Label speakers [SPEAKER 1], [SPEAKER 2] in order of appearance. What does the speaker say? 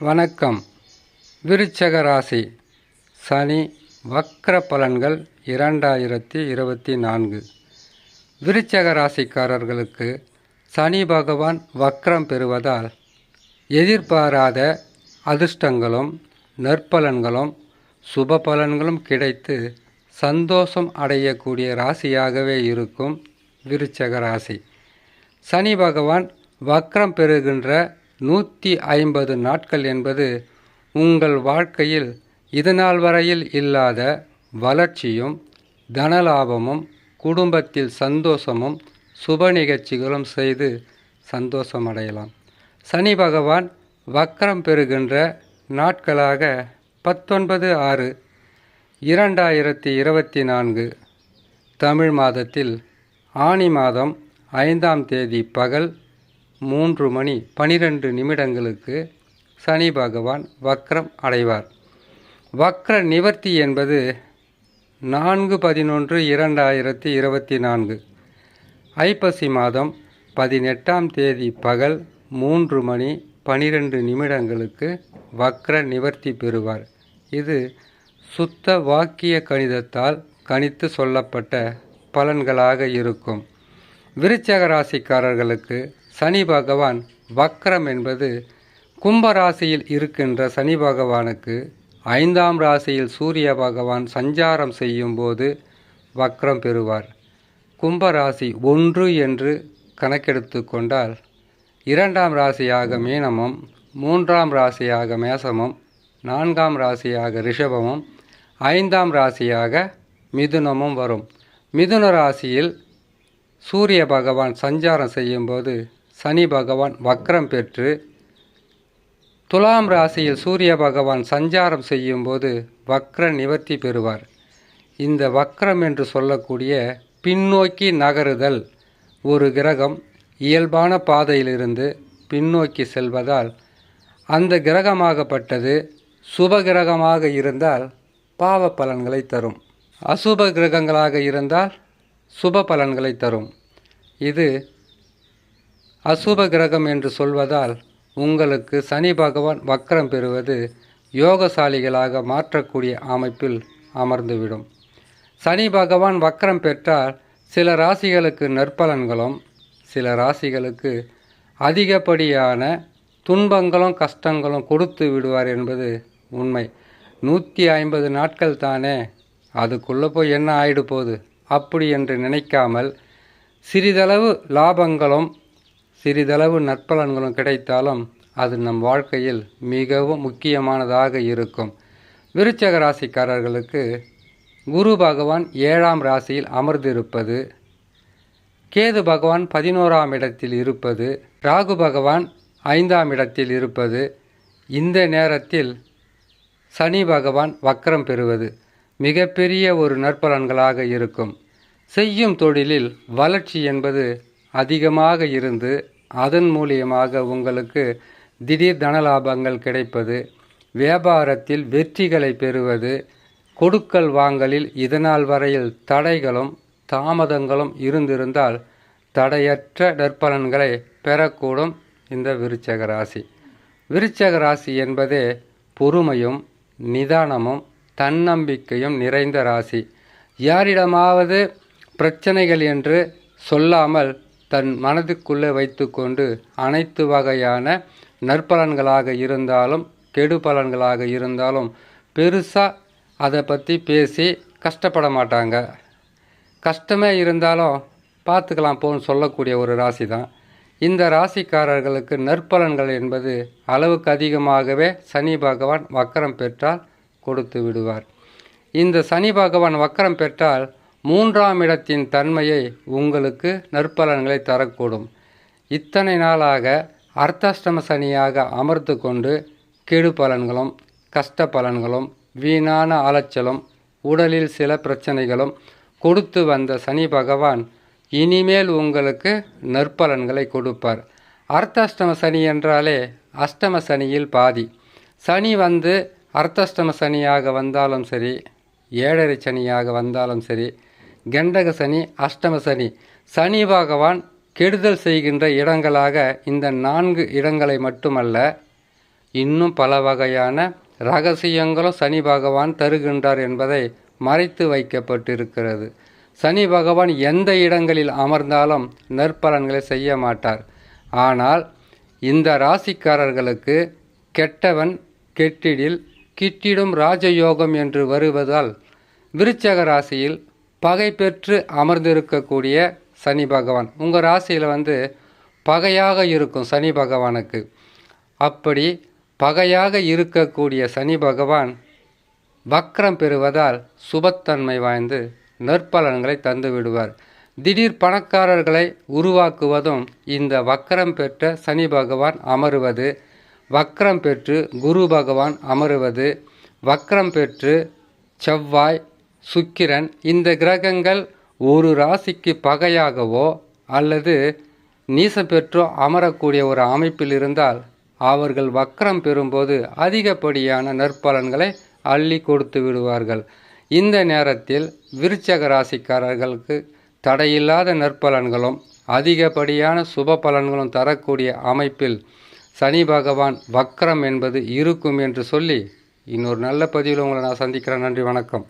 [SPEAKER 1] வணக்கம். விருச்சக ராசி சனி வக்ர பலன்கள் 2024. விருச்சக ராசிக்காரர்களுக்கு சனி பகவான் வக்ரம் பெறுவதால் எதிர்பாராத அதிர்ஷ்டங்களும் நற்பலன்களும் சுப பலன்களும் கிடைத்து சந்தோஷம் அடையக்கூடிய ராசியாகவே இருக்கும் விருச்சக ராசி. சனி பகவான் வக்ரம் பெறுகின்ற 150 நாட்கள் என்பது உங்கள் வாழ்க்கையில் இதுநாள் வரையில் இல்லாத வளர்ச்சியும் தனலாபமும் குடும்பத்தில் சந்தோஷமும் சுப நிகழ்ச்சிகளும் செய்து சந்தோஷமடையலாம். சனி பகவான் வக்ரம் பெறுகின்ற நாட்களாக 19/6/2024 தமிழ் மாதத்தில் ஆனி மாதம் 5ஆம் தேதி பகல் 3:12 சனி பகவான் வக்ரம் அடைவார். வக்ர நிவர்த்தி என்பது 4/11/2024 ஐப்பசி மாதம் 18ஆம் தேதி பகல் 3:12 வக்ர நிவர்த்தி பெறுவார். இது சுத்த வாக்கிய கணிதத்தால் கணித்து சொல்லப்பட்ட பலன்களாக இருக்கும். விருச்சக ராசிக்காரர்களுக்கு சனி பகவான் வக்ரம் என்பது கும்பராசியில் இருக்கின்ற சனி பகவானுக்கு 5ஆம் ராசியில் சூரிய பகவான் சஞ்சாரம் செய்யும் போது வக்ரம் பெறுவார். கும்பராசி 1 என்று கணக்கெடுத்து கொண்டால் 2ஆம் ராசியாக மீனமும் 3ஆம் ராசியாக மேசமும் 4ஆம் ராசியாக ரிஷபமும் 5ஆம் ராசியாக மிதுனமும் வரும். மிதுன ராசியில் சூரிய பகவான் சஞ்சாரம் செய்யும்போது சனி பகவான் வக்ரம் பெற்று துலாம் ராசியில் சூரிய பகவான் சஞ்சாரம் செய்யும்போது வக்ர நிவர்த்தி பெறுவார். இந்த வக்ரம் என்று சொல்லக்கூடிய பின்னோக்கி நகருதல், ஒரு கிரகம் இயல்பான பாதையிலிருந்து பின்னோக்கி செல்வதால் அந்த கிரகமாகப்பட்டது சுப கிரகமாக இருந்தால் பாவ பலன்களை தரும், அசுப கிரகங்களாக இருந்தால் சுப பலன்களை தரும். இது அசுப கிரகம் என்று சொல்வதால் உங்களுக்கு சனி பகவான் வக்ரம் பெறுவது யோகசாலிகளாக மாற்றக்கூடிய அமைப்பில் அமர்ந்துவிடும். சனி பகவான் வக்ரம் பெற்றால் சில ராசிகளுக்கு நற்பலன்களும் சில ராசிகளுக்கு அதிகப்படியான துன்பங்களும் கஷ்டங்களும் கொடுத்து விடுவார் என்பது உண்மை. 150 நாட்கள் தானே, அதுக்குள்ளே போய் என்ன ஆயிடு போகுது அப்படி என்று நினைக்காமல் சிறிதளவு லாபங்களும் சிறிதளவு நற்பலன்களும் கிடைத்தாலும் அது நம் வாழ்க்கையில் மிகவும் முக்கியமானதாக இருக்கும். விருச்சக ராசிக்காரர்களுக்கு குரு பகவான் 7ஆம் ராசியில் அமர்ந்திருப்பது, கேது பகவான் 11ஆம் இடத்தில் இருப்பது, ராகு பகவான் 5ஆம் இடத்தில் இருப்பது, இந்த நேரத்தில் சனி பகவான் வக்ரம் பெறுவது மிகப்பெரிய ஒரு நற்பலன்களாக இருக்கும். செய்யும் தொழிலில் வளர்ச்சி என்பது அதிகமாக இருந்து அதன் மூலியமாக உங்களுக்கு திடீர் தனலாபங்கள் கிடைப்பது, வியாபாரத்தில் வெற்றிகளை பெறுவது, கொடுக்கல் வாங்கலில் இதனால் வரையில் தடைகளும் தாமதங்களும் இருந்திருந்தால் தடையற்ற நற்பலன்களை பெறக்கூடும் இந்த விருச்சக ராசி. விருச்சக ராசி என்பதே பொறுமையும் நிதானமும் தன்னம்பிக்கையும் நிறைந்த ராசி. யாரிடமாவது பிரச்சனைகள் என்று சொல்லாமல் தன் மனதுக்குள்ளே வைத்துக்கொண்டு அனைத்து வகையான நற்பலன்களாக இருந்தாலும் கெடு பலன்களாக இருந்தாலும் பெருசாக அதை பற்றி பேசி கஷ்டப்பட மாட்டாங்க. கஷ்டமே இருந்தாலும் பார்த்துக்கலாம் போன்னு சொல்லக்கூடிய ஒரு ராசி தான் இந்த ராசிக்காரர்களுக்கு. நற்பலன்கள் என்பது அளவுக்கு அதிகமாகவே சனி பகவான் வக்ரம் பெற்றால் கொடுத்து விடுவார். இந்த சனி பகவான் வக்ரம் பெற்றால் 3ஆம் இடத்தின் தன்மையை உங்களுக்கு நற்பலன்களை தரக்கூடும். இத்தனை நாளாக அர்த்தாஷ்டம சனியாக அமர்த்து கொண்டு கெடு பலன்களும் கஷ்ட பலன்களும் வீணான அலைச்சலும் உடலில் சில பிரச்சனைகளும் கொடுத்து வந்த சனி பகவான் இனிமேல் உங்களுக்கு நற்பலன்களை கொடுப்பார். அர்த்தாஷ்டம சனி என்றாலே அஷ்டம சனியில் பாதி. சனி வந்து அர்த்தாஷ்டம சனியாக வந்தாலும் சரி, ஏழரை சனியாக வந்தாலும் சரி, கண்டக சனி, அஷ்டம சனி, சனி பகவான் கெடுதல் செய்கின்ற இடங்களாக இந்த 4 இடங்களை மட்டுமல்ல இன்னும் பல வகையான ரகசியங்களும் சனி பகவான் தருகின்றார் என்பதை மறைத்து வைக்கப்பட்டிருக்கிறது. சனி பகவான் எந்த இடங்களில் அமர்ந்தாலும் நற்பலன்களை செய்ய மாட்டார். ஆனால் இந்த ராசிக்காரர்களுக்கு கெட்டவன் கெட்டிடில் கிட்டிடும் ராஜயோகம் என்று வருவதால் விருச்சக ராசியில் பகை பெற்று அமர்ந்திருக்கக்கூடிய சனி பகவான் உங்கள் ராசியில் பகையாக இருக்கும் சனி பகவானுக்கு. அப்படி பகையாக இருக்கக்கூடிய சனி பகவான் வக்ரம் பெறுவதால் சுபத்தன்மை வாய்ந்து நற்பலன்களை தந்து விடுவார். திடீர் பணக்காரர்களை உருவாக்குவதும் இந்த வக்ரம் பெற்ற சனி பகவான் அமருவது, வக்ரம் பெற்று குரு பகவான் அமருவது, வக்ரம் பெற்று செவ்வாய், சுக்கிரன் இந்த கிரகங்கள் ஒரு ராசிக்கு பகையாகவோ அல்லது நீசம் பெற்றோ அமரக்கூடிய ஒரு அமைப்பில் இருந்தால் அவர்கள் வக்ரம் பெறும்போது அதிகப்படியான நற்பலன்களை அள்ளி கொடுத்து விடுவார்கள். இந்த நேரத்தில் விருச்சக ராசிக்காரர்களுக்கு தடையில்லாத நற்பலன்களும் அதிகப்படியான சுப பலன்களும் தரக்கூடிய அமைப்பில் சனி பகவான் வக்ரம் என்பது இருக்கும் என்று சொல்லி இன்னொரு நல்ல பதிவில் உங்களை நான் சந்திக்கிறேன். நன்றி, வணக்கம்.